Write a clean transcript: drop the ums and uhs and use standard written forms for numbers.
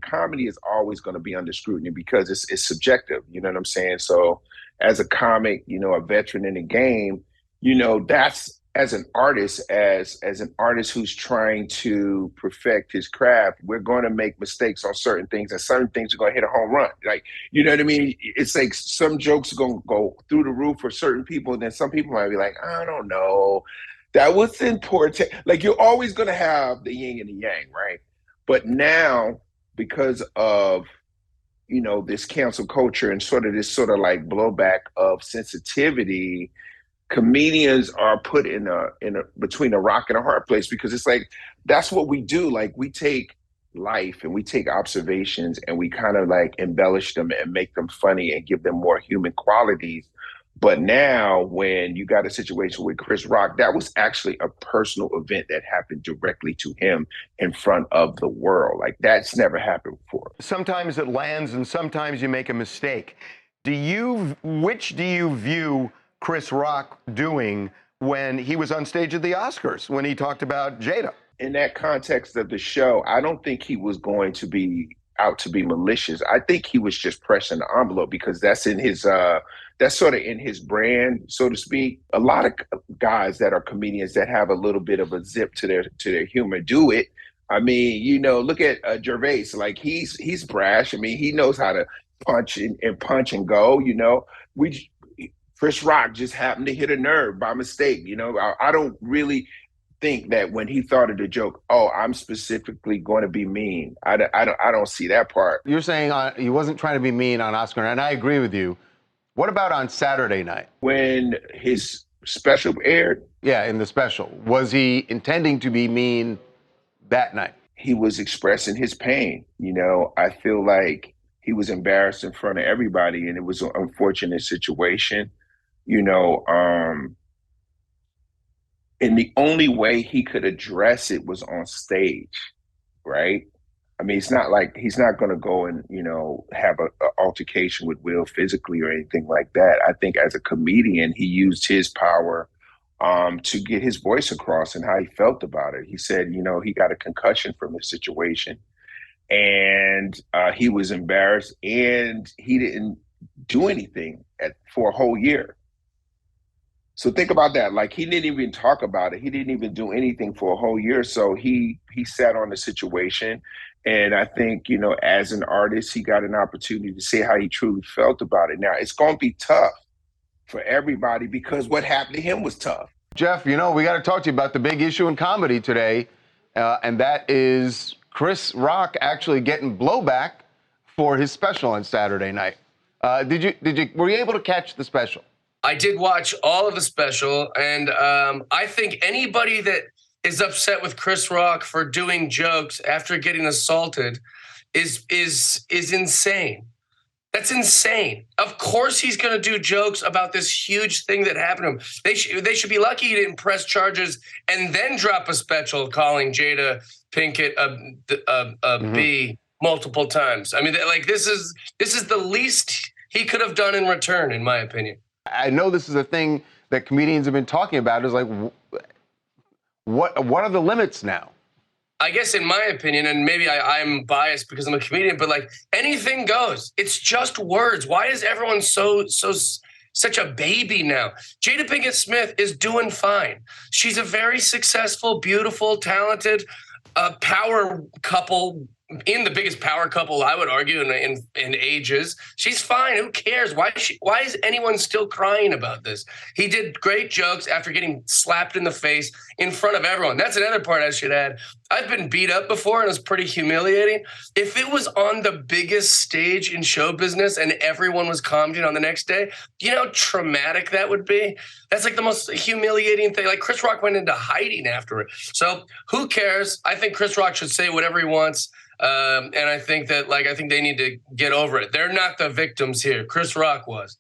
comedy is always going to be under scrutiny because it's subjective. You know what I'm saying? So as a comic, a veteran in the game, that's as an artist, as an artist who's trying to perfect his craft, we're going to make mistakes on certain things, and certain things are going to hit a home run. Like, you know what I mean? It's like some jokes are going to go through the roof for certain people, and then some people might be like, I don't know. That was important. Like, you're always going to have the yin and the yang, right? But now, because of this cancel culture and this sort of like blowback of sensitivity, comedians are put in a between a rock and a hard place, because it's like that's what we do. Like, we take life and we take observations and we kind of like embellish them and make them funny and give them more human qualities. But now, when you got a situation with Chris Rock, that was actually a personal event that happened directly to him in front of the world. Like, that's never happened before. Sometimes it lands and sometimes you make a mistake. Which do you view Chris Rock doing when he was on stage at the Oscars, when he talked about Jada? In that context of the show, I don't think he was going to be out to be malicious. I think he was just pressing the envelope because that's in his that's sort of in his brand, so to speak. A lot of guys that are comedians that have a little bit of a zip to their humor do it. I mean, look at Gervais. Like, he's brash. I mean, he knows how to punch and go. Chris Rock just happened to hit a nerve by mistake. I don't really think that when he thought of the joke, I'm specifically going to be mean. I don't see that part. You're saying he wasn't trying to be mean on Oscar night, and I agree with you. What about on Saturday night? When his special aired? Yeah, in the special. Was he intending to be mean that night? He was expressing his pain. I feel like he was embarrassed in front of everybody, and it was an unfortunate situation. And the only way he could address it was on stage, right? I mean, it's not like he's not going to go and, have an altercation with Will physically or anything like that. I think as a comedian, he used his power to get his voice across and how he felt about it. He said, he got a concussion from the situation, and he was embarrassed, and he didn't do anything for a whole year. So think about that. Like, he didn't even talk about it. He didn't even do anything for a whole year. So he sat on the situation. And I think, as an artist, he got an opportunity to say how he truly felt about it. Now, it's going to be tough for everybody because what happened to him was tough. Jeff, we got to talk to you about the big issue in comedy today. And that is Chris Rock actually getting blowback for his special on Saturday night. Were you able to catch the special? I did watch all of the special, and I think anybody that is upset with Chris Rock for doing jokes after getting assaulted is insane. That's insane. Of course he's going to do jokes about this huge thing that happened to him. They should be lucky he didn't press charges and then drop a special calling Jada Pinkett a B multiple times. I mean, like, this is the least he could have done in return, in my opinion. I know this is a thing that comedians have been talking about, is like, what are the limits now? I guess, in my opinion, and maybe I'm biased because I'm a comedian, but like, anything goes. It's just words. Why is everyone such a baby now? Jada Pinkett Smith is doing fine. She's a very successful, beautiful, talented power couple, in the biggest power couple, I would argue, in ages. She's fine. Who cares? Why is anyone still crying about this? He did great jokes after getting slapped in the face in front of everyone. That's another part I should add. I've been beat up before, and it was pretty humiliating. If it was on the biggest stage in show business and everyone was commenting on the next day, you know how traumatic that would be? That's like the most humiliating thing. Like, Chris Rock went into hiding after it. So who cares? I think Chris Rock should say whatever he wants. And I think they need to get over it. They're not the victims here. Chris Rock was.